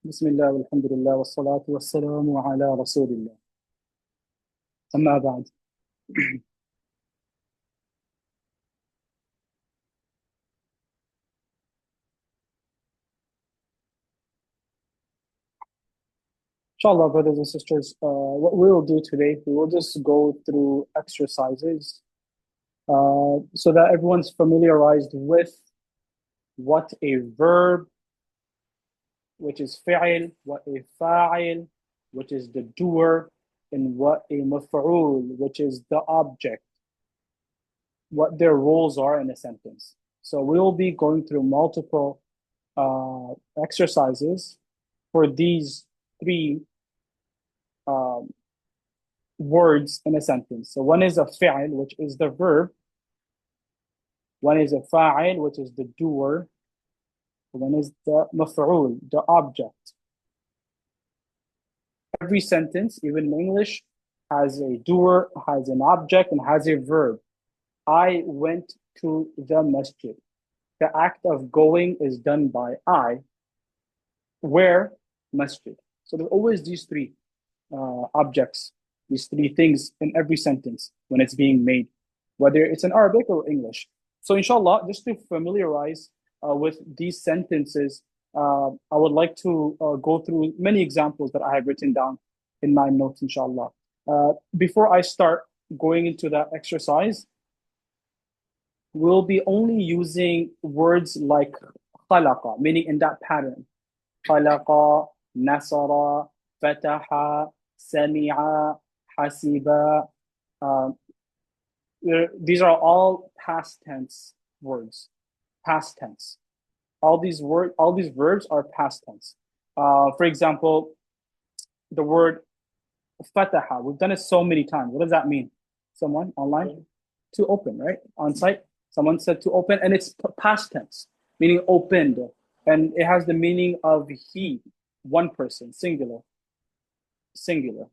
بسم الله والحمد لله والصلاة والسلام على رسول الله. أما بعد. Inshallah, brothers and sisters, what we will do today, we will just go through exercises so that everyone's familiarized with what a verb, which is fi'il, what a fa'il, which is the doer, and what a maf'ul, which is the object, what their roles are in a sentence. So we will be going through multiple exercises for these three um, words in a sentence. So one is a fi'il, which is the verb. One is a fa'il, which is the doer. One is the maf'ul, the object. Every sentence, even in English, has a doer, has an object, and has a verb. I went to the masjid. The act of going is done by I. Where? Masjid. So there's always these three objects, these three things in every sentence when it's being made, whether it's in Arabic or English. So, inshallah, just to familiarize with these sentences, I would like to go through many examples that I have written down in my notes, inshallah. Before I start going into that exercise, we'll be only using words like khalaqa, meaning in that pattern. خلق نصر فتح سمع حسب. These are all past tense words. Past tense. All these verbs are past tense. For example, the word fataha. We've done it so many times. What does that mean? Someone online? To open, right? On site, someone said to open, and it's past tense, meaning opened. And it has the meaning of he, one person, singular. Singular.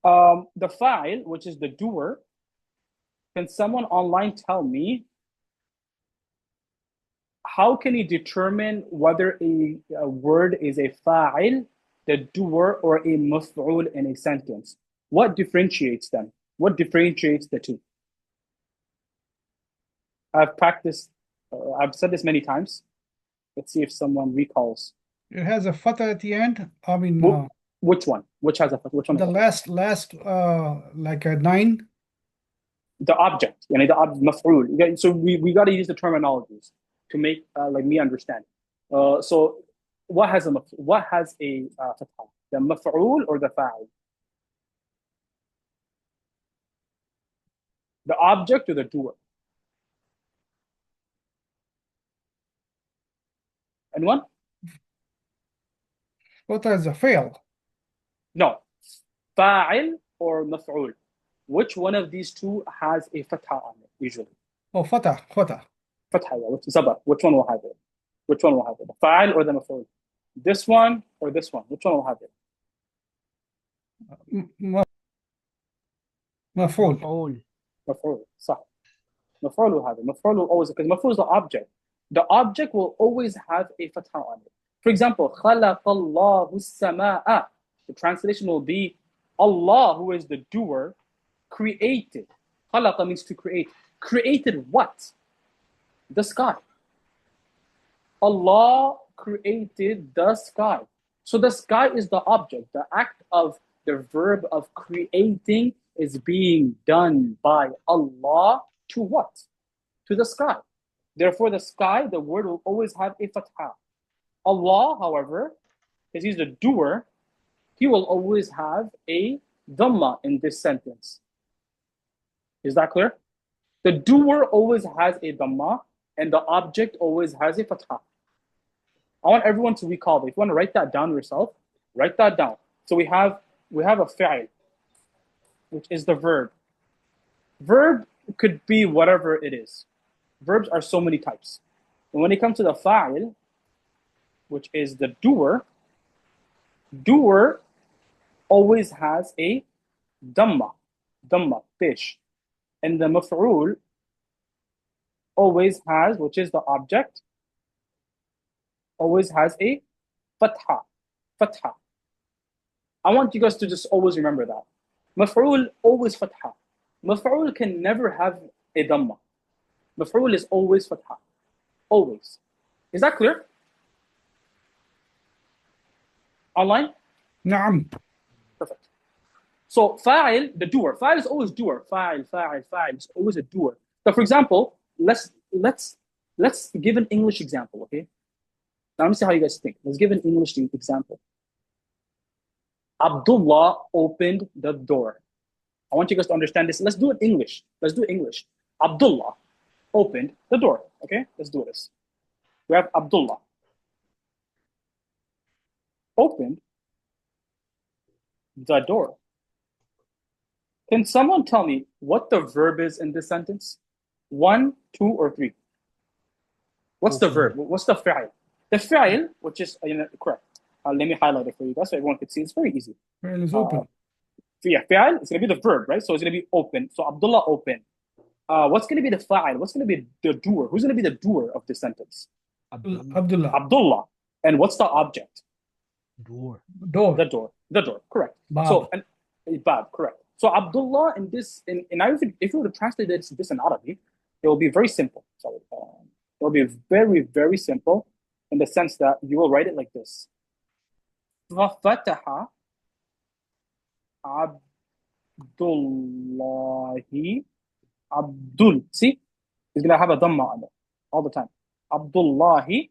The fa'il, which is the doer, can someone online tell me how can you determine whether a word is a fa'il, the doer, or a maf'ul in a sentence? What differentiates them? What differentiates the two? I've practiced, I've said this many times. Let's see if someone recalls. It has a fatha at the end. I mean, Which one? Which has a which one? the last like a nine. The object, يعني the مفعول. So we got to use the terminologies to make like me understand. So what has a fatha? The مفعول or the fa'il? The object or the doer? Anyone? Fatha is a fail. No. Fa'il or مفعول? Which one of these two has a fatha on it usually? Oh, fatha. Fatha, yeah, which zabar. Which one will have it? Which one will have it? The fa'il or the maf'ul? This one or this one? Which one will have it? مفعول. مفعول. مفعول. صح. مفعول will have it. مفعول will always, because مفعول is the object. The object will always have a fatha on it. For example, خلق الله السماء. The translation will be Allah, who is the doer, created. خلق means to create. Created what? The sky. Allah created the sky. So the sky is the object. The act of the verb of creating is being done by Allah to what? To the sky. Therefore, the sky, the word will always have a fatha. Allah, however, because he's the doer, he will always have a dhamma in this sentence. Is that clear? The doer always has a dhamma, and the object always has a fatha. I want everyone to recall that. If you want to write that down yourself, write that down. So we have a fi'il, which is the verb. Verb could be whatever it is. Verbs are so many types. And when it comes to the fa'il, which is the doer always has a dhamma, fish. And the maf'ul always has, which is the object, always has a fatha. Fatha. I want you guys to just always remember that. Maf'ul always fatha. Maf'ul can never have a dhamma. Maf'ul is always fatha. Always. Is that clear? Online? نعم. Perfect. So fa'il, the doer. Fa'il is always doer. Fa'il, fa'il, fa'il is always a doer. So for example, let's give an English example, okay? Now let me see how you guys think. Let's give an English example. Abdullah opened the door. I want you guys to understand this. Let's do it English. Let's do English. Abdullah opened the door. Okay, let's do this. We have Abdullah opened the door. Can someone tell me what the verb is in this sentence? 1, 2, or 3? What's the verb? What's the fi'il? The fi'il, which is correct. Let me highlight it for you guys so everyone can see. It's very easy. Fi'il is open. Yeah, fi'il is going to be the verb, right? So it's going to be open. So Abdullah opened. What's going to be the fa'il? What's going to be the doer? Who's going to be the doer of this sentence? Abdullah. Abdullah. And what's the object? Door. The door. The door. Correct. Bab. So bab. Correct. So Abdullah in this, if you were to translate this in Arabic, it will be very simple. So it will be very, very simple in the sense that you will write it like this. فَفَتَحَ Abdullahi. Abdul. See? He's going to have a dhamma on it all the time. Abdullahi.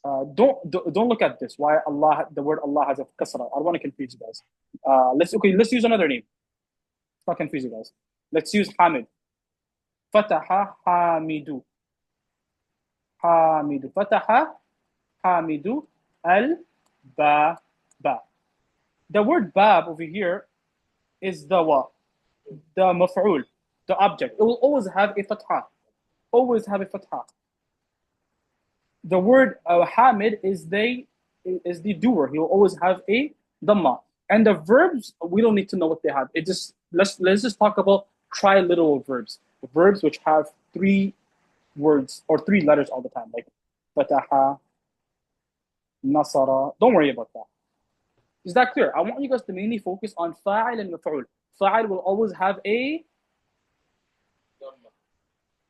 Don't look at this. Why Allah? The word Allah has a kasra. I don't want to confuse you guys. Let's use another name. Let's not confuse you guys. Let's use Hamid. Fataha Hamidu. Hamidu. Fataha Hamidu al-baba. The word bab over here is the what? The maf'ul, the object. It will always have a fatha. Always have a fatha. The word Hamid is the doer. He will always have a dhamma. And the verbs, we don't need to know what they have. It just let's just talk about triliteral verbs. The verbs which have 3 words or 3 letters all the time, like fataha, nasara. Don't worry about that. Is that clear? I want you guys to mainly focus on fa'il and maf'ul. Fa'il will always have a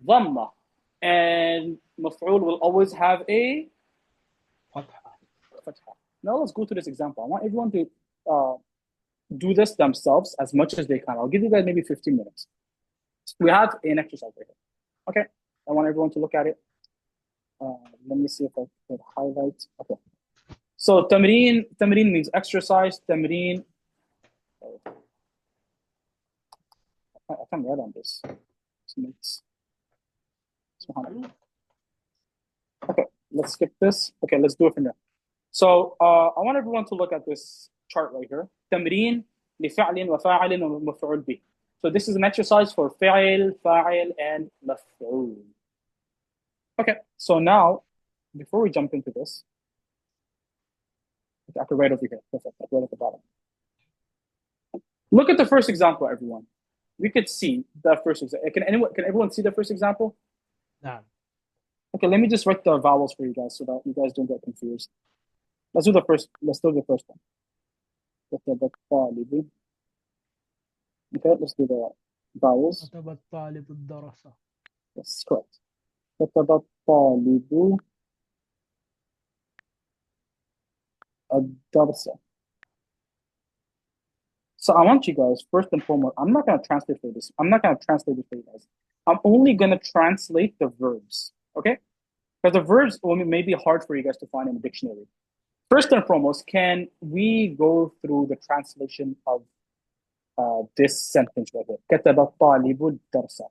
dhamma. And maf'ul will always have a fatha. Now let's go to this example. I want everyone to do this themselves as much as they can. I'll give you guys maybe 15 minutes. We have an exercise right here. Okay, I want everyone to look at it. Let me see if I could highlight. Okay. So tamreen means exercise. Tamreen. I can't write on this. Okay, let's skip this. Okay, let's do it from there. So I want everyone to look at this chart right here. Tamreen لفعل وفاعل ومفعول به. So this is an exercise for فاعل, فاعل, and مفعول. Okay, so now before we jump into this, I could write over here. Perfect. I'll write at the bottom. Look at the first example, everyone. We could see the first example. Can everyone see the first example? No. Okay, let me just write the vowels for you guys so that you guys don't get confused. Let's do the first one. Okay, let's do the vowels. Yes, correct. So I want you guys, first and foremost, I'm not going to translate for this. I'm not going to translate it for you guys. I'm only going to translate the verbs, okay? Because the verbs may be hard for you guys to find in the dictionary. First and foremost, can we go through the translation of this sentence right here? كتب الطالب الدرس.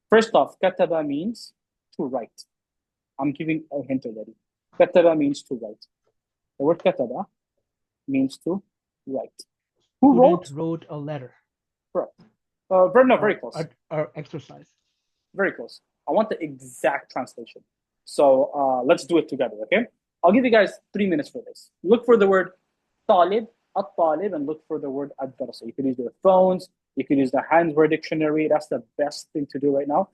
First off, كتب means to write. I'm giving a hint already. كتب means to write. The word كتب means to write. Who wrote a letter? Correct. Very close. Or exercise. Very close. I want the exact translation. So let's do it together, okay? I'll give you guys 3 minutes for this. Look for the word talib, at-talib, and look for the word ad-darsa. You can use your phones. You can use the Handsword dictionary. That's the best thing to do right now.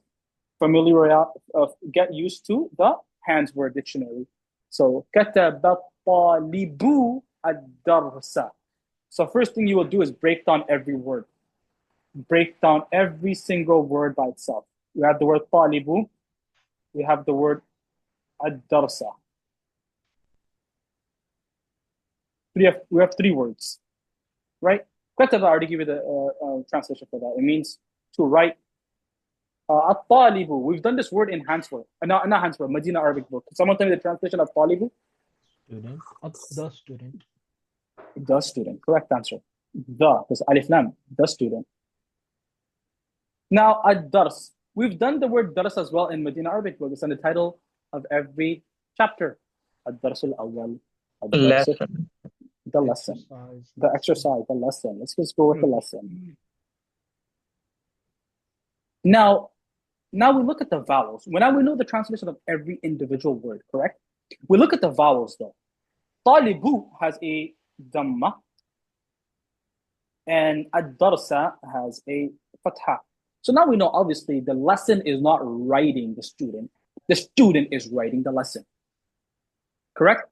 Get used to the Handsword dictionary. So كتب الطالب الدرس. So first thing you will do is break down every word. Break down every single word by itself. We have the word طالب. We have the word الدرس. We have three words, right? كتب, I already give you the translation for that. It means to write. الطالب. We've done this word in Hansford. Not Hansford, Medina Arabic book. Can someone tell me the translation of طالب? Student. The student. The student. Correct answer. The. There's alif lam. The student. Now, ad-dars. We've done the word dars as well in Medina Arabic book. It's on the title of every chapter. Ad-dars al-awwal. Ad-dars, Lesson. the lesson. Exercise. The exercise, the lesson. Let's just go with the lesson. Now we look at the vowels. Now we know the translation of every individual word, correct? We look at the vowels though. Talibu has a dhamma and ad-darsa has a fatha. So now we know obviously the lesson is not writing the student. The student is writing the lesson. Correct?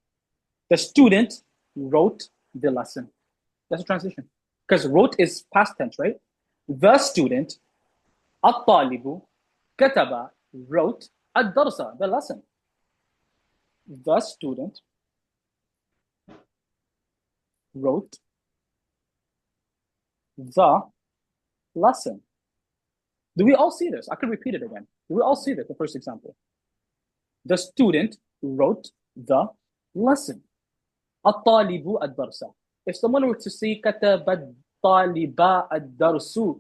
The student wrote the lesson. That's a translation. Because wrote is past tense, right? The student, at-talibu, kataba, wrote, ad-darsa, the lesson. The student wrote the lesson. Do we all see this? I could repeat it again. Do we all see this? The first example. The student wrote the lesson. الطالب الدرس. If someone were to say كتب الطالب الدرس,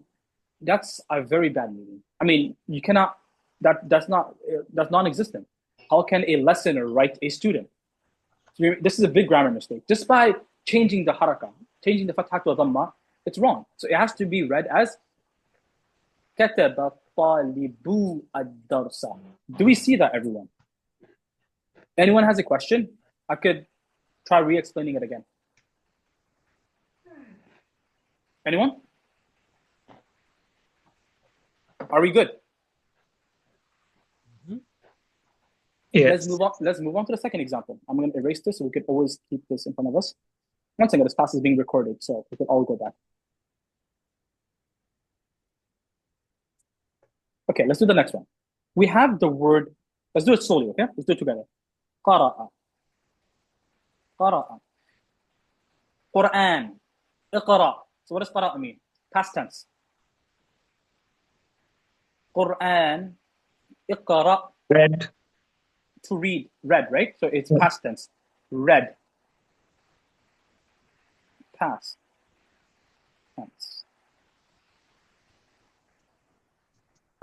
that's a very bad meaning. I mean, you cannot. That's non-existent. How can a listener write a student? This is a big grammar mistake. Just by changing the haraka, changing the fatha to a dhamma, it's wrong. So it has to be read as كتب الطالب الدرس. Do we see that, everyone? Anyone has a question? I could try re-explaining it again. Anyone? Are we good? Yes. Let's move on to the second example. I'm going to erase this so we could always keep this in front of us. Once again, this class is being recorded, so we could all go back. Okay, let's do the next one. We have the word. Let's do it slowly, okay? Let's do it together. قرأ. قرأ. Quran. اقرأ. So what does قرأ mean? Past tense. Quran. اقرأ. Read. To read. Read, right? So it's past tense. Read. Past tense.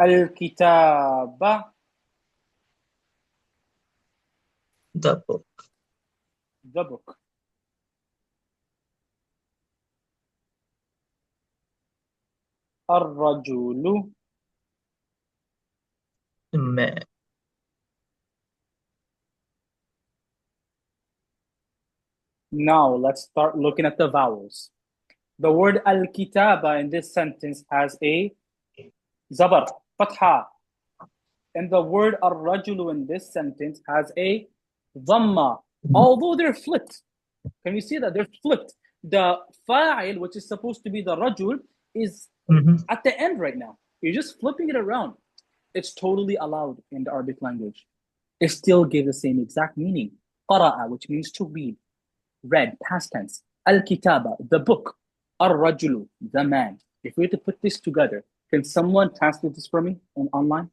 الكتاب. The book. The book. الرجل. The man. Now let's start looking at the vowels. The word al-kitaba in this sentence has a zabar, fatha. And the word ar-rajulu in this sentence has a dhamma. Although they're flipped. Can you see that? They're flipped. The fa'il, which is supposed to be the rajul, is at the end right now. You're just flipping it around. It's totally allowed in the Arabic language. It still gives the same exact meaning. Qara'a, which means to read. Read, past tense. Al-kitaba, the book. Ar-rajulu, the man. If we were to put this together, can someone translate this for me online?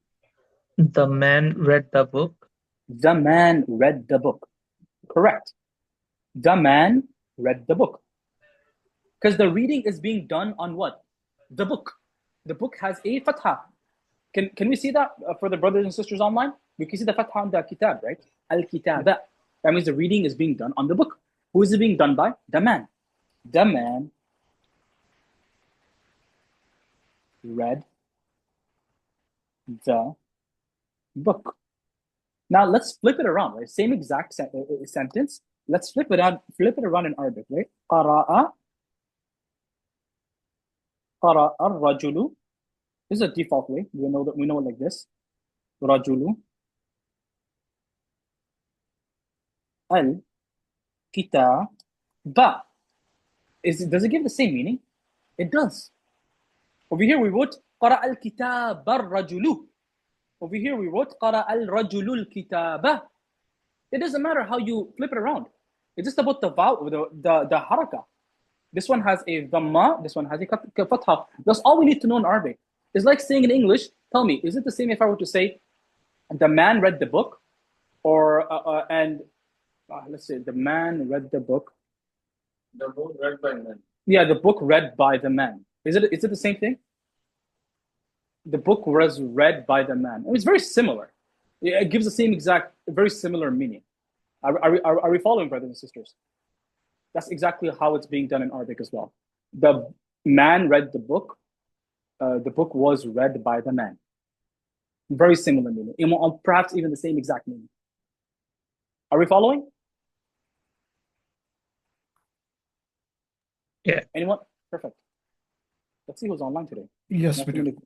The man read the book. The man read the book. Correct. The man read the book. Because the reading is being done on what? The book. The book has a fatha. Can we see that for the brothers and sisters online? We can see the fatha on the kitab, right? Al-kitab. That means the reading is being done on the book. Who is it being done by? The man. The man read the book. Now let's flip it around, right? Same exact sentence. Let's flip it around in Arabic, right? قرأ الرجل. This is a default way. We know it like this. رجل al-kitaba. Does it give the same meaning? It does. Over here we wrote قرأ الكتاب الرجل. Over here we wrote قرأ الرجل الكتاب. It doesn't matter how you flip it around. It's just about the vowel, the haraka. This one has a dhamma, this one has a fatha. That's all we need to know in Arabic. It's like saying in English, tell me, is it the same if I were to say, the man read the book? Or, let's say, the man read the book. The book read by men. Yeah, the book read by the man. Is it the same thing? The book was read by the man. It's very similar. It gives the same exact, very similar meaning. Are we following, brothers and sisters? That's exactly how it's being done in Arabic as well. The man read the book. The book was read by the man. Very similar meaning. Perhaps even the same exact meaning. Are we following? Yeah. Anyone? Perfect. Let's see who's online today. Yes, we do. Okay.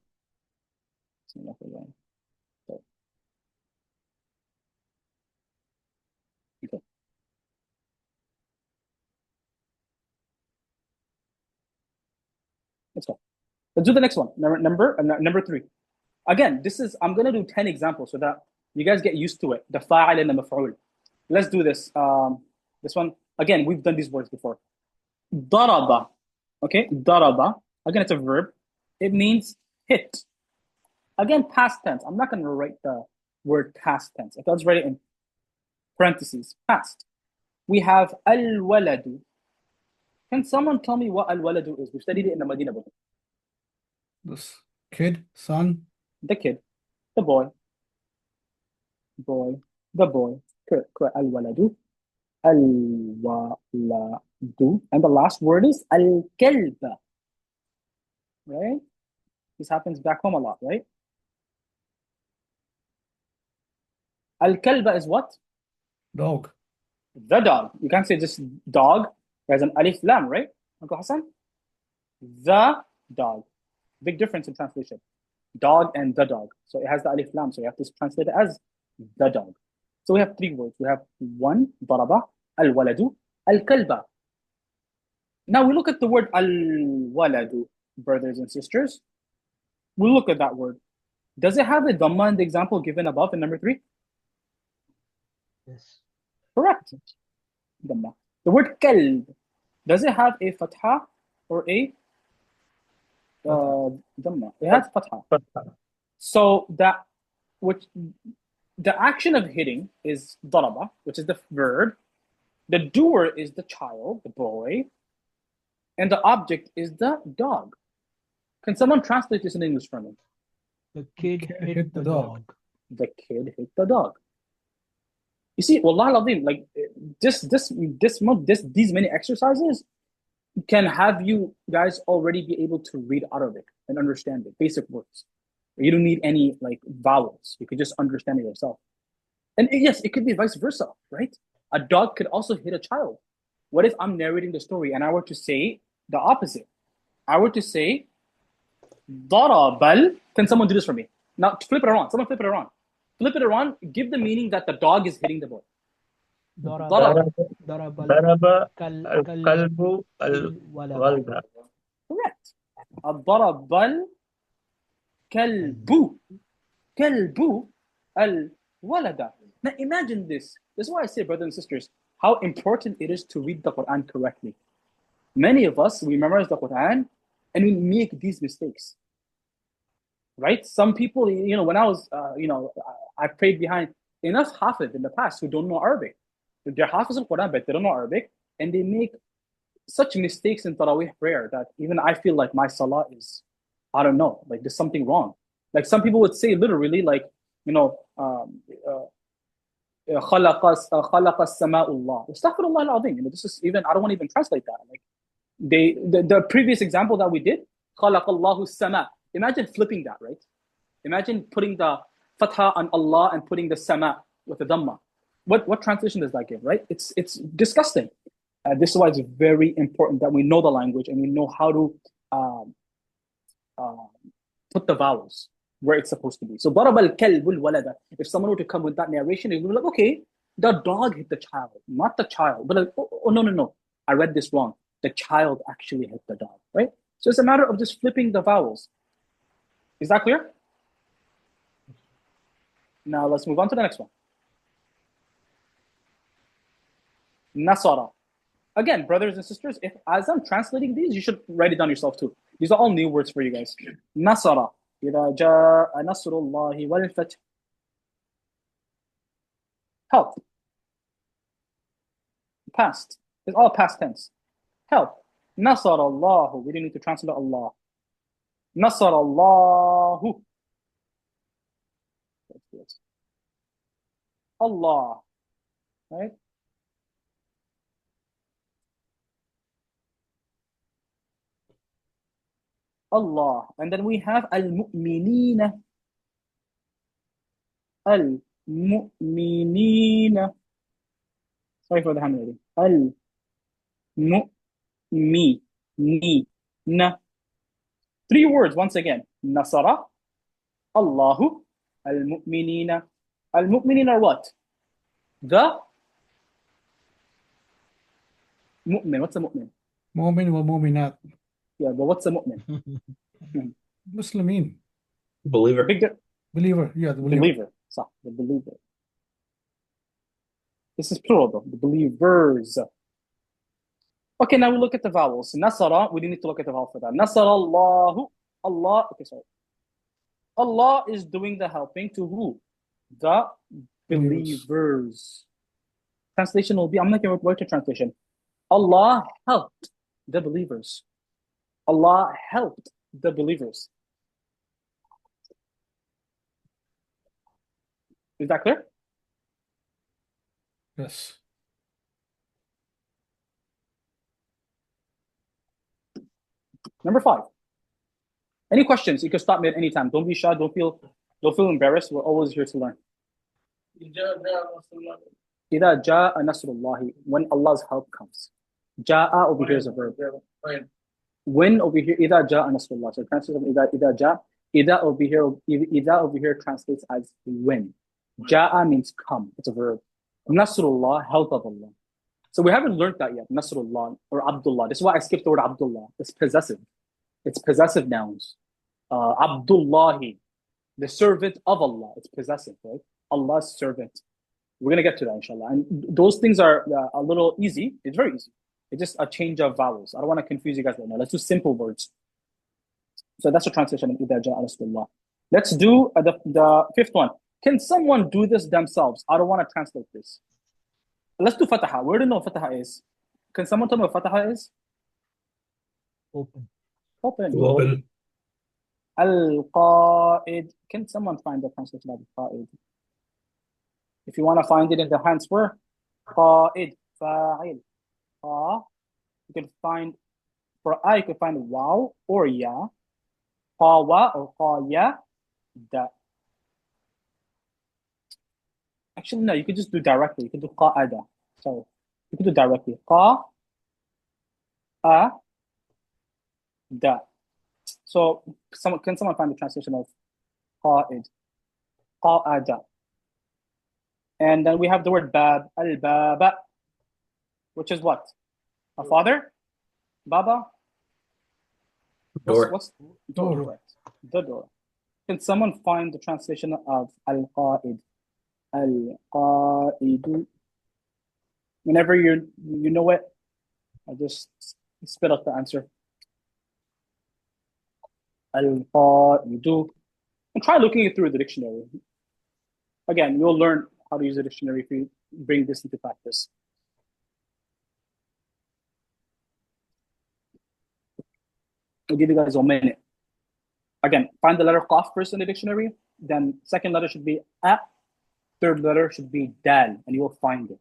Let's go. Let's do the next one. Number 3. Again, I'm gonna do 10 examples so that you guys get used to it. The fa'il and the maf'ul. Let's do this. This one, again, we've done these words before. Daraba. Okay, daraba. Again, it's a verb. It means hit. Again, past tense. I'm not gonna write the word past tense. I'll just write it in parentheses. Past. We have al-waladu. Can someone tell me what al-waladu is? We studied it in the Madinah book. This kid, son. The kid, the boy, the boy. Correct. Al-waladu, al-waladu, and the last word is al-kalba. Right? This happens back home a lot, right? Al-kalba is what? Dog. The dog. You can't say just dog. There's an alif lam, right, Uncle Hassan? The dog. Big difference in translation. Dog and the dog. So it has the alif lam, so you have to translate it as the dog. So we have 3 words. We have 1, daraba, al-waladu, al-kalba. Now we look at the word al-waladu, brothers and sisters. We look at that word. Does it have a dhamma in the example given above in number 3? Yes. Correct. Dhamma. The word kalb, does it have a fatha or a dhamma? It has fatha. So the action of hitting is daraba, which is the verb. The doer is the child, the boy, and the object is the dog. Can someone translate this in English for me? The kid hit the dog. The kid hit the dog. You see, Wallah al-Azim, like these many exercises can have you guys already be able to read Arabic and understand it, basic words. You don't need any like vowels. You could just understand it yourself. And yes, it could be vice versa, right? A dog could also hit a child. What if I'm narrating the story and I were to say the opposite? I were to say, darabal. Can someone do this for me? Now flip it around. Someone flip it around. Flip it around. Give the meaning that the dog is hitting the boy. Daraba Daraba al-kalbu al-walada. Correct. Darabal kalbu. Kalbu al-walada. Now imagine this. This is why I say, brothers and sisters, how important it is to read the Quran correctly. Many of us, we memorize the Quran and we make these mistakes. Right? Some people, when I was, I prayed behind enough hafiz in the past who don't know Arabic. They're hafiz al-Quran, but they don't know Arabic, and they make such mistakes in Taraweeh prayer that even I feel like my salah is, I don't know, like there's something wrong. Like some people would say literally, like, خلق السماء الله. Astaghfirullah al-azim. This is even, I don't want to even translate that. Like the previous example that we did, خلق الله السماء. Imagine flipping that, right? Imagine putting the fatha on Allah and putting the sama with the dhamma. What translation does that give, right? It's disgusting. This is why it's very important that we know the language and we know how to put the vowels where it's supposed to be. So darab al-kalb al-walada. If someone were to come with that narration, it would be like, okay, The dog hit the child, not the child. But like, oh, no. I read this wrong. The child actually hit the dog, right? So it's a matter of just flipping the vowels. Is that clear? Now let's move on to the next one. Nasara. Again, brothers and sisters, if as I'm translating these, you should write it down yourself too. These are all new words for you guys. Nasara. إذا جاء نصر الله والفتح. Help. Past. It's all past tense. Help. Nasara Allah. We didn't need to translate Allah. Nasara Allahu. Allah. Right? Allah. And then we have al-mu'minina. Al-mu'minina. Sorry for the handwriting. Al-mu'minina. 3 words once again. Nasara, Allahu, al-mu'minina. Al-mu'minina are what? The mu'min. What's a mu'min? Mu'min wa mu'minat. Yeah, but what's a mu'min? Muslimin. Believer. Believer. Yeah, the believer. Believer. So, the believer. This is plural though. The believers. Okay, now we look at the vowels. Nasara, we need to look at the vowel for that. Nasara Allahu. Allah. Okay, sorry. Allah is doing the helping to who? The believers. Translation will be, I'm not going to write a translation. Allah helped the believers. Allah helped the believers. Is that clear? Yes. Number 5. Any questions? You can stop me at any time. Don't be shy. Don't feel embarrassed. We're always here to learn. إذا جاء نصر الله, when Allah's help comes. جاء over here is a verb. When over here, إذا جاء نصر الله. So translate إذا جاء. إذا over here translates as when. جاء means come. It's a verb. Nasrullah, help of Allah. So we haven't learned that yet. Nasrullah or Abdullah. This is why I skipped the word Abdullah. It's possessive. It's possessive nouns. Abdullahi, the servant of Allah. It's possessive, right? Allah's servant. We're going to get to that, inshallah. And those things are a little easy. It's very easy. It's just a change of vowels. I don't want to confuse you guys right now. Let's do simple words. So that's the translation of إِذَا جَاءَ نَصْرُ اللَّهِ. Let's do the 5th one. Can someone do this themselves? I don't want to translate this. Let's do Fataha. Where do you know what Fataha is? Can someone tell me what Fataha is? Open. Open. Al-Qa'id. Can someone find the translation of Qa'id? If you want to find it in the hands where? Qa'id. Fa'il. Qa. You can find, for I, you can find wow or ya. Qawa or qaya. Da. Actually, no, you could just do directly. You could do qa'ada. Sorry. You could do directly. Qa. A. Da. So, can someone find the translation of qa'id? Qa'ada. And then we have the word bab, al-baba, which is what? A father? Baba? Door. What's door? Right. The door. Can someone find the translation of al-qa'id? Al-qa'idu. Whenever you know it, I just spit out the answer. Al-qa'idu. And try looking it through the dictionary. Again, you'll learn how to use a dictionary if you bring this into practice. I'll give you guys a minute. Again, find the letter qaf first in the dictionary, then second letter should be a, third letter should be dal, and you will find it.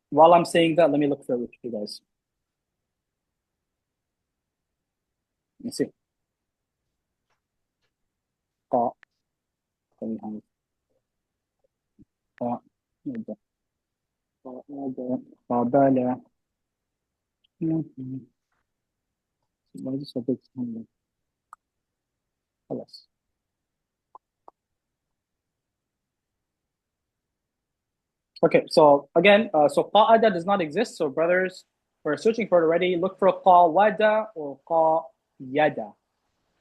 While I'm saying that, let me look for it with you guys. Let's see. Qa. قابل. Why is it so big? خلاص. Okay, so again, so qa'ada does not exist. So brothers, we're searching for it already. Look for qawada or qa'yada.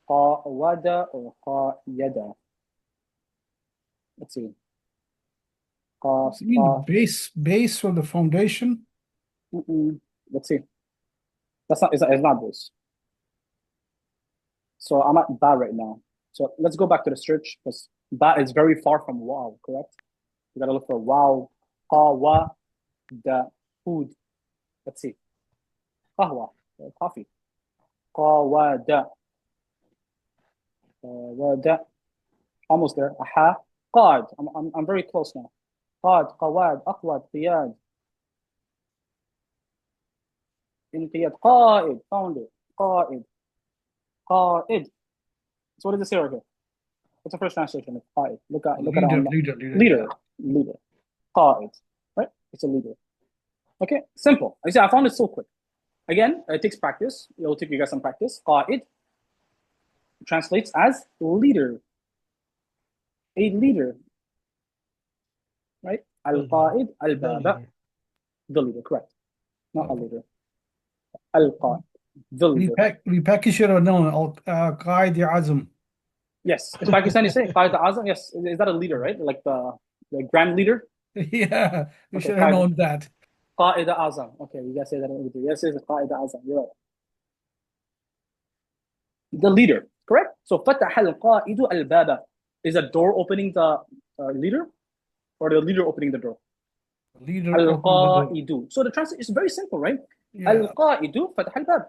Qawada or qa'yada. Let's see. You mean the base or the foundation? Let's see. It's not this. So I'm at ba right now. So let's go back to the search because ba is very far from wow, correct? You gotta look for wow, qawa, da, food. Let's see. Qahwa, coffee. Qawada. Qawada. Almost there. Aha. Qad. I'm very close now. Qad, qawad, aqwad, qiyad. Inqiyad. Qa'id. Found it. Qa'id. Qa'id. So what does it say right here? What's the first translation of qa'id? Look at Leader. Leader. Qa'id. Right? It's a leader. Okay, simple. I see, I found it so quick. Again, it takes practice. It'll take you guys some practice. Qa'id translates as leader. A leader. Right? Al-qa'id, al-baba. The leader, correct. Not a leader. Al-qa'id. The leader. Repackage it or no? Qaid Azam. Yes. Is Pakistani say Qa'id Azam? Yes. Is that a leader, right? Like the grand leader? Yeah, we Okay, should have known that. Qa'id Azam. Okay, you guys say that in Urdu. Yes, it's Qa'id Azam. You're right. The leader, correct? So فتح القائد الباب. Is a door opening the leader? Or the leader opening the door? Leader. القائد. So the translation is very simple, right? Yeah. القائد فتح الباب.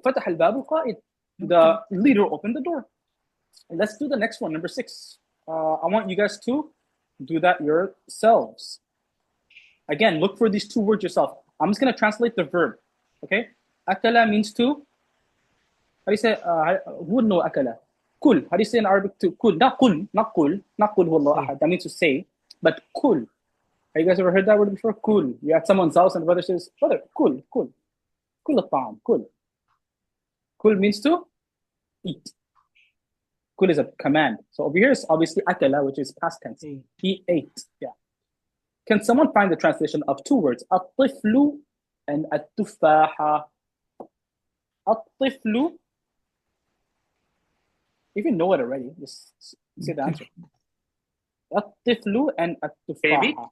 فتح الباب القائد. The leader opened the door. Let's do the next one, number 6. I want you guys to do that yourselves. Again, look for these two words yourself. I'm just going to translate the verb. Okay? Akala means to. How do you say? Who would know akala? Kul. How do you say in Arabic to kul? Not kul. Not kul. Not kul huwallahu ahad. That means to say. But kul. Have you guys ever heard that word before? Kul. You're at someone's house and the brother says, brother, kul, kul. Kul al-ta'am. Kul. Kul means to eat. Kul is a command. So over here is obviously akala, which is past tense. He ate. Yeah. Can someone find the translation of two words? At-tiflu and at-tufaha. At-tiflu. If you know it already, just say the answer. At-tiflu and at-tufaha.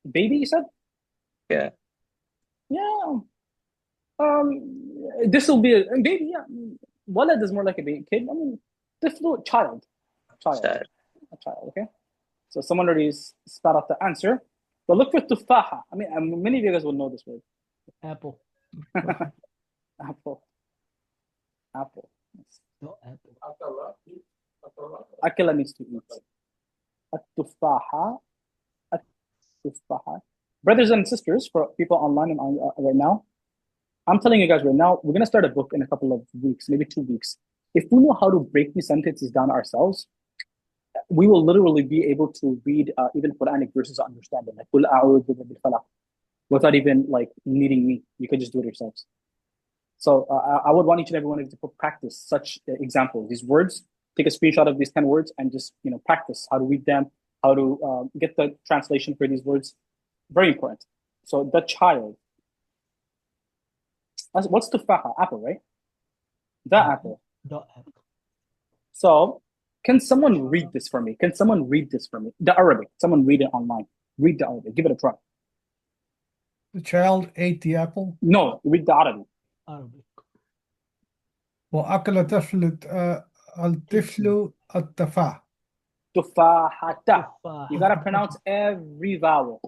Baby, you said? Yeah. Yeah. This will be a baby, yeah. Walad is more like a baby kid. I mean, tiflu, child. A child, okay? So someone already spat out the answer. But look for tufaha. I mean, many of you guys will know this word. Apple. Apple. Apple. No, apple. Akila means to eat. At-tufaha. At-tufaha. Brothers and sisters, for people online and right now, I'm telling you guys right now, we're going to start a book in a couple of weeks, maybe 2 weeks. If we know how to break these sentences down ourselves, we will literally be able to read even Quranic verses to understand them. Like, Qul a'udhu bil falaq, without even like needing me. You can just do it yourselves. So I would want each and every one of you to practice such examples. These words, take a screenshot of these 10 words and just practice how to read them, how to get the translation for these words. Very important. So the child. What's tufaha? Apple, right? The apple. The apple. So can someone read this for me? Can someone read this for me? The Arabic. Someone read it online. Read the Arabic. Give it a try. The child ate the apple. No, read the Arabic. Arabic. وأكل الطفل التفاح. Tufahata. You gotta pronounce every vowel.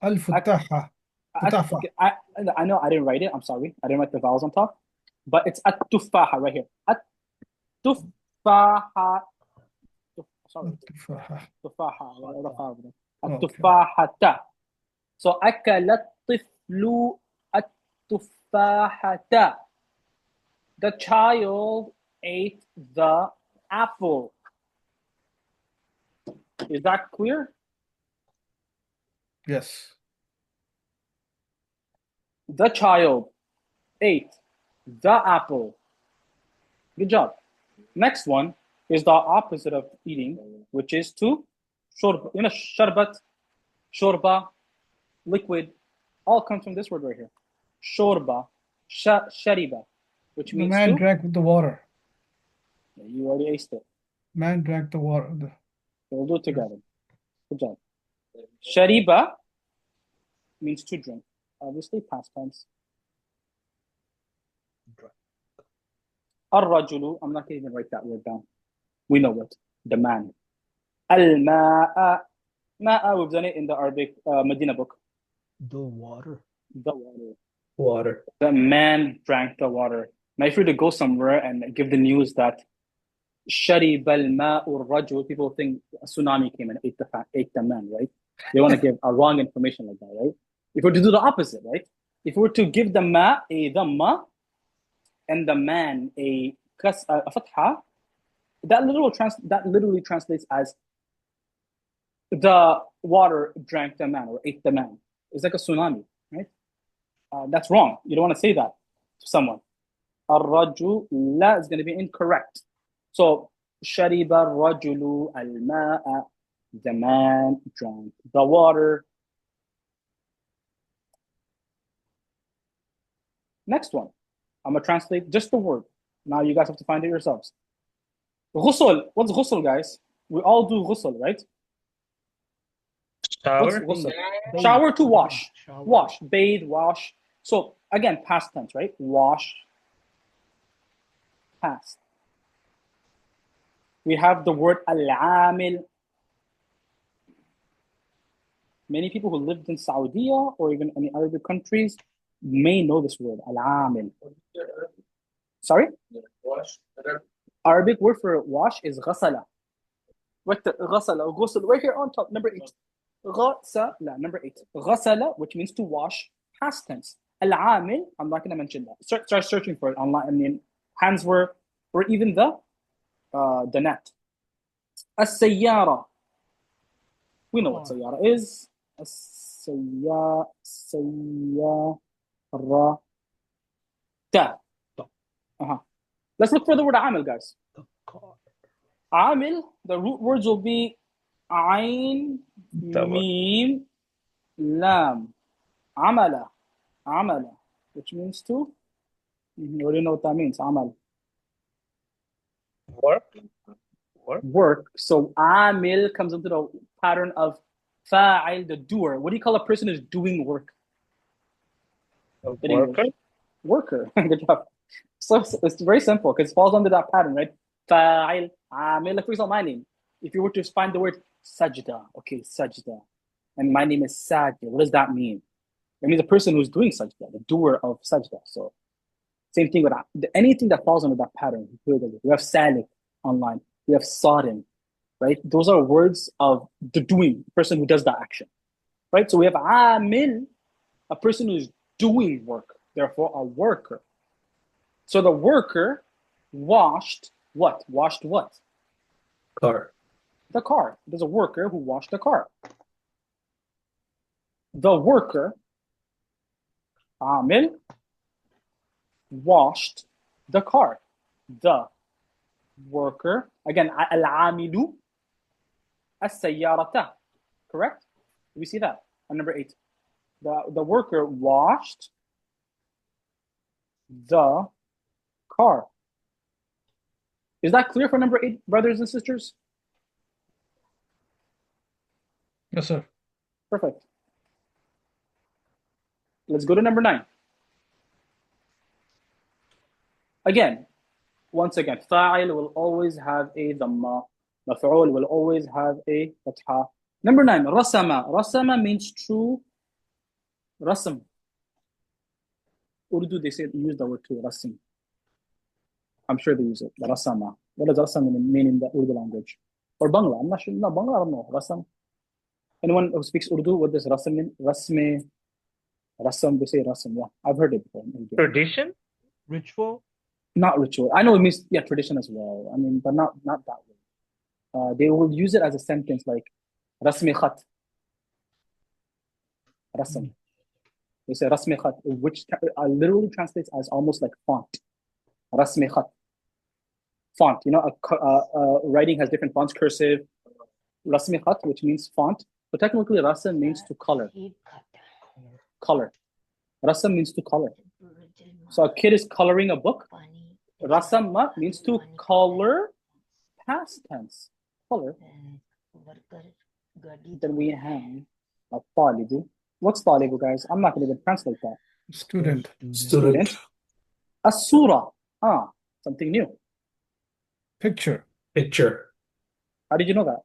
الفتاحة. I know I didn't write it. I'm sorry. I didn't write the vowels on top. But it's at-tufaha right here. At-tufaha. Sorry. Tufaha. At-tufahata. So akala tiflu at-tufahata. The child ate the apple. Is that clear? Yes. The child ate the apple. Good job. Next one is the opposite of eating, which is to Shorb, you know, sharbat, shorba, liquid, all comes from this word right here. Shorba, shariba, which The means man to. drank the water. You already aced it. Man drank the water. We'll do it together. Good job. Shariba means to drink. Obviously, past tense. Ar-rajulu, I'm not going to even write that word down. We know it. The man. Al-ma'a. Ma'a, we've done it in the Arabic Medina book. The water. The water. Water. The man drank the water. Now, if you were to go somewhere and give the news that Sharib al-ma'u ar-rajul, people think a tsunami came and ate the man, right? They want to give a wrong information like that, right? If we were to do the opposite, right? If we were to give the ma a dhamma and the man a fatha, that literally translates as the water drank the man or ate the man. It's like a tsunami, right? That's wrong. You don't want to say that to someone. Ar-rajul la is going to be incorrect. So, shariba ar-rajulu al-ma'a, the man drank the water. Next one. I'm going to translate just the word. Now you guys have to find it yourselves. Ghusl. What's ghusl, guys? We all do ghusl, right? Shower. What's ghusl? Bathe. Shower to wash. Shower. Wash. Bathe, wash. So, again, past tense, right? Wash. Past. We have the word al-amil. Many people who lived in Saudi or even any other countries may know this word, al-amil. Sorry? Wash. Arabic word for wash is ghasala. What the ghasala? Ghusl, right here on top, number 8. Ghasala, number 8. Ghasala, which means to wash, past tense. Al-amil, I'm not going to mention that. Start searching for it online. I mean, hands were, or even the net. As-sayyara. We know what sayyara is. As-sayyara. Let's look for the word amil, guys. The car. Amil, the root words will be ayn, mim, lam. Amala. Amala, which means to. You already know what that means. Amal. Work. So amil comes into the pattern of fa'il, the doer. What do you call a person who's doing work? Worker. Worker. Good job. So it's very simple because it falls under that pattern, right? Fa'il, amil. Like for example, my name. If you were to find the word sajda, okay, sajda, and my name is Sajda, what does that mean? It means the person who's doing sajda, the doer of sajda. So same thing with anything that falls under that pattern. We have salik online. We have sadin, right? Those are words of the doing, the person who does that action, right? So we have amil, a person who's doing work, therefore a worker. So the worker washed what? Washed what? Car. The car. There's a worker who washed the car. The worker, amil, washed the car. The worker, again, al-amilu, as-sayyarata. Correct? We see that on number 8. The worker washed the car. Is that clear for number 8, brothers and sisters? Yes, sir. Perfect. Let's go to number 9. Once again, fa'il will always have a dhamma. Maf'ul will always have a fatha. Number 9, rasama. Rasama means to rasam. Urdu, they use the word to rasam. I'm sure they use it. The rasama. What does rasam mean in the Urdu language? Or Bangla? I'm not sure. No, Bangla, I don't know. Rasam. Anyone who speaks Urdu, what does rasam mean? Rasme. Rasam, they say rasam. Yeah, I've heard it before. Tradition. Ritual. Not ritual. I know it means tradition as well. I mean, but not that way. They will use it as a sentence like rasmi khat. Rasam. They say rasmi khat, which literally translates as almost like font. Rasmi khat. Font. You know, writing has different fonts, cursive, Rasmi khat, which means font. But technically, rasam means to color. Color. Rasam means to color. So a kid is coloring a book. Rasama means to color, past tense. Color. Then we have a talibu. What's talibu, guys? I'm not going to even translate that. Student. Student. A surah. Something new. Picture. Picture. How did you know that?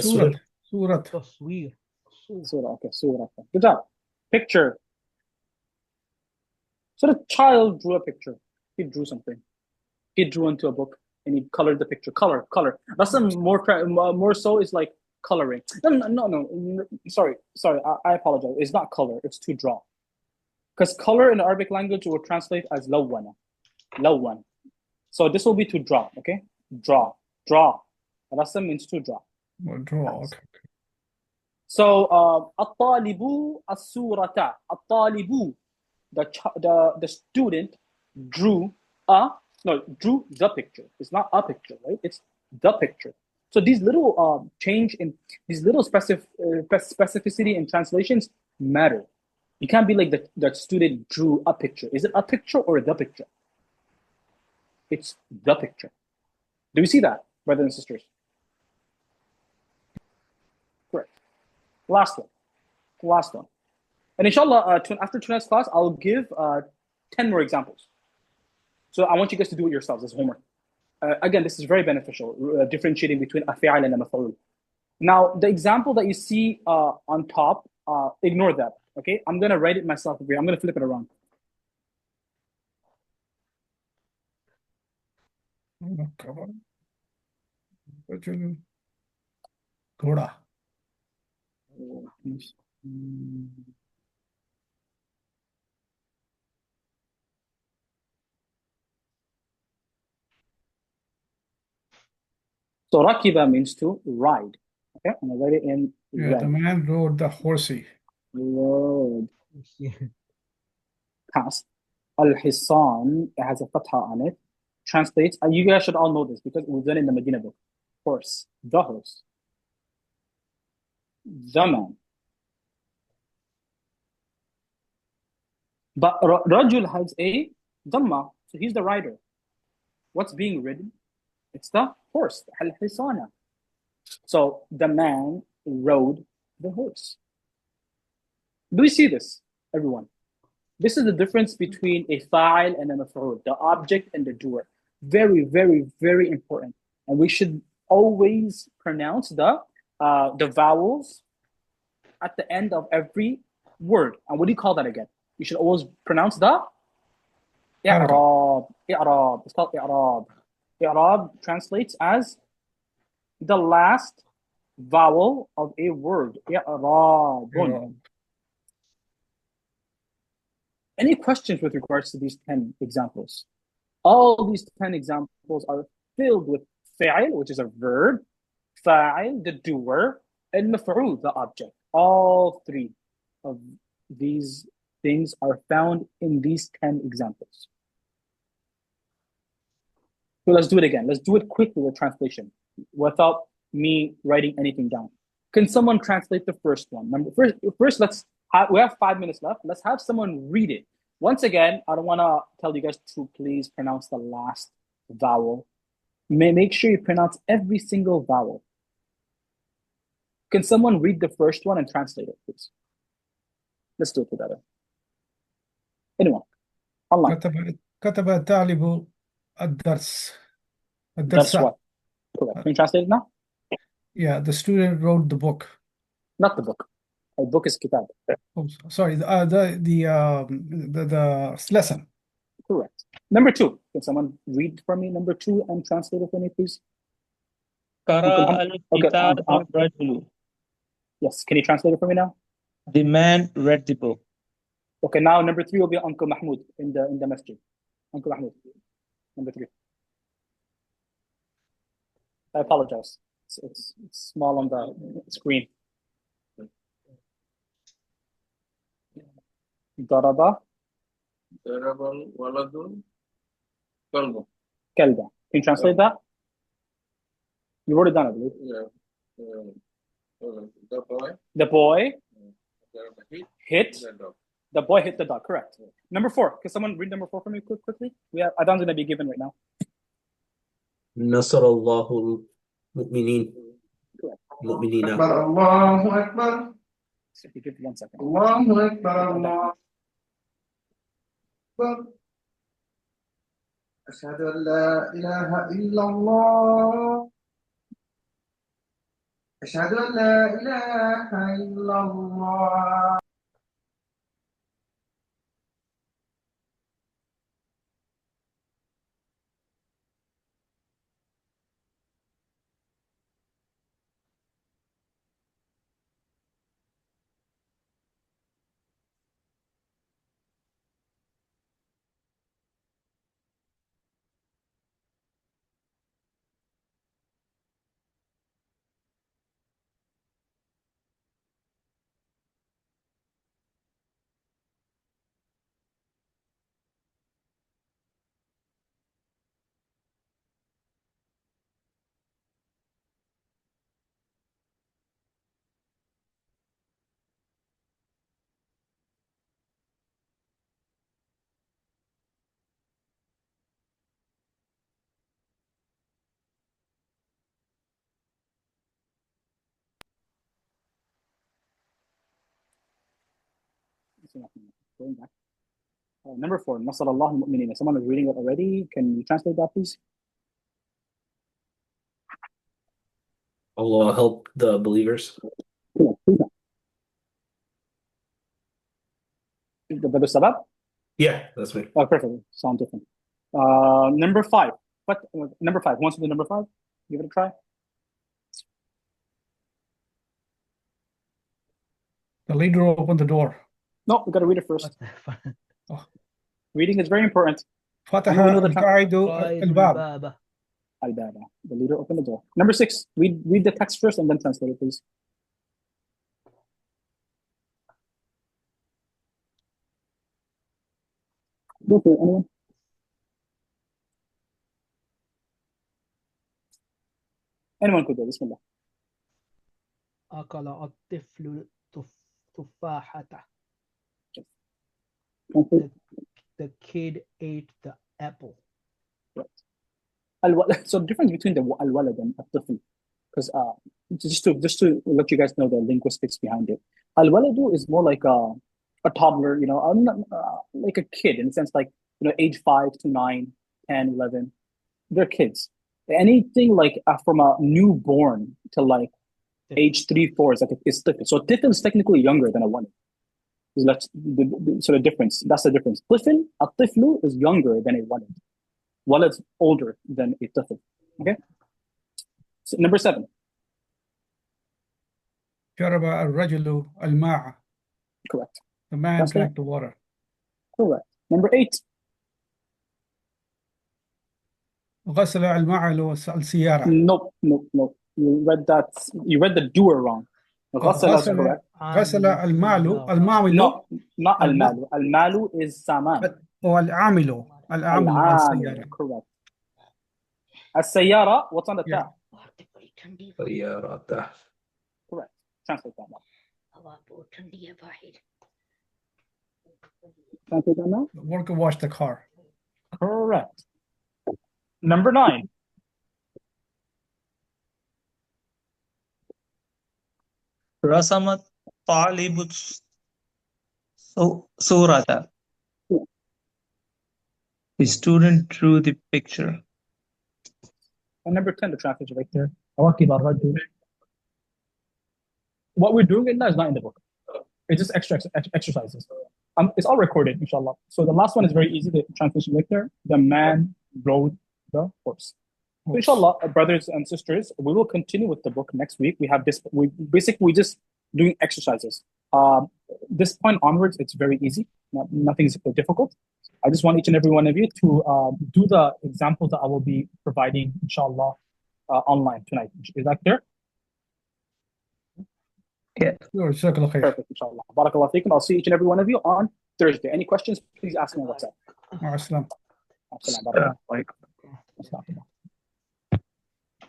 Surat. Taswir. Surat. Tasweer. Surah. Okay, surah. Good job. Picture. So the child drew a picture. He drew something. He drew into a book and he colored the picture. Color. That's more so is like coloring. No. Sorry. I apologize. It's not color. It's to draw. Because color in the Arabic language will translate as lawwana. Lawan. So this will be to draw. Okay. Draw. Rasam means to draw. Draw. Okay. So الطالب الصورة. الطالب. The student drew the picture. It's not a picture, right? It's the picture. So these little change in these little specificity in translations matter. You can't be like the student drew a picture. Is it a picture or the picture? It's the picture. Do we see that, brothers and sisters? Correct. Last one. And inshallah, after tonight's class, I'll give 10 more examples. So I want you guys to do it yourselves as homework. Again, this is very beneficial, differentiating between a fi'al and a maf'ul. Now, the example that you see on top, ignore that, okay? I'm going to write it myself over here. I'm going to flip it around. Ghoda. So rakiba means to ride. Okay, I'm gonna write it in red. The man rode the horsey. Rode. Past. Al-Hisan, it has a fatha on it. Translates, and you guys should all know this because we've done it in the Medina book. Horse. The horse. The man. But Rajul has a Dhamma, so he's the rider. What's being ridden? It's the horse, Al-Hisana. So the man rode the horse. Do we see this, everyone? This is the difference between a fa'il and a maf'ul, the object and the doer. Very, very, very important. And we should always pronounce the vowels at the end of every word. And what do you call that again? You should always pronounce the i'rab. I'rab. It's called i'rab. I'rab translates as the last vowel of a word. I'rabun. Any questions with regards to these 10 examples? All these 10 examples are filled with fa'il, which is a verb, fa'il, the doer, and maf'ul, the object. All three of these things are found in these 10 examples. So let's do it again. Let's do it quickly, the translation, without me writing anything down. Can someone translate the first one? First, we have 5 minutes left. Let's have someone read it. Once again, I don't want to tell you guys to please pronounce the last vowel. Make sure you pronounce every single vowel. Can someone read the first one and translate it, please? Let's do it together. Anyone? Online. كتب الطالب الدرس. That's what? Correct. Can you translate it now? Yeah, the student wrote the book. Not the book. A book is kitab. Oh, sorry. The lesson. Correct. Number 2. Can someone read for me number 2 and translate it for me, please? Yes. Can you translate it for me now? The man read the book. Okay. Now number 3 will be Uncle Mahmoud in the masjid. Uncle Mahmoud. Number 3. I apologize. It's small on the screen. Daraba. Darabal waladun kalbu. Kalba. Can you translate that? You wrote it down, I believe. Yeah. The boy. The boy Hit hit. the dog. The boy hit the dog. Correct. Number 4. Can someone read number 4 for me quickly? Adam's going to be given right now. نصر الله المؤمنين Correct. مؤمنين. أكبر الله أكبر So if you give 1 second. الله أكبر الله أكبر أشهد أن لا إله إلا الله أشهد أن لا إله إلا الله Going back. Number 4. نصر الله المؤمنين. Someone is reading it already. Can you translate that, please? Allah help the believers. The sabab? Yeah, that's me. Oh, perfect. Sound different. Number 5. What? Number 5. Wants to do number 5? Give it a try. The leader opened the door. No, we got to read it first. Reading is very important. فتح You know the القائد قائد الباب. الباب. Al-Baba. The leader opened the door. Number 6. Read the text first and then translate it, please. Go for it, anyone? Anyone could do. Bismillah. أكل الطفل تفاحة. Translate. The kid ate the apple. So the difference between the al-walad and al-tifl, because just to let you guys know the linguistics behind it. Al-waladu is more like a toddler, like a kid in the sense like, age 5 to 9, 10, 11. They're kids. Anything like from a newborn to like age 3, 4 is like it's tifl. So tifl is technically younger than a walad. That's the sort of difference. That's the difference. Al-tiflu is younger than a walad. Walad's older than a tifl. Okay. So number 7. شرب الرجل الماء. Correct. The man That's drank the water. Correct. Number 8. غسل الماء السيارة. Nope. You read that. You read the doer wrong. غسل is correct. غسل المال. No, not al-malu. Al-malu is saman. والعامل السيارة. Correct. As-sayyara, what's on the Yeah. top? طيارات. Correct. Translate that now. Translate that now. The worker washed the car. Correct. Number 9. رسم الطالب صورة. The student drew the picture. And number 10, the translation right there. What we're doing right now is not in the book. It's just extra exercises. It's all recorded, inshallah. So the last one is very easy. The translation right there. The man rode the horse. So inshallah, brothers and sisters, we will continue with the book next week. We have this. We just doing exercises. This point onwards, it's very easy. Nothing's difficult. I just want each and every one of you to do the examples that I will be providing, inshallah, online tonight. Is that clear? Yeah. Perfect, inshallah. Barakallah feekum. I'll see each and every one of you on Thursday. Any questions, please ask me on WhatsApp. مع السلامة. Assalamu alaikum.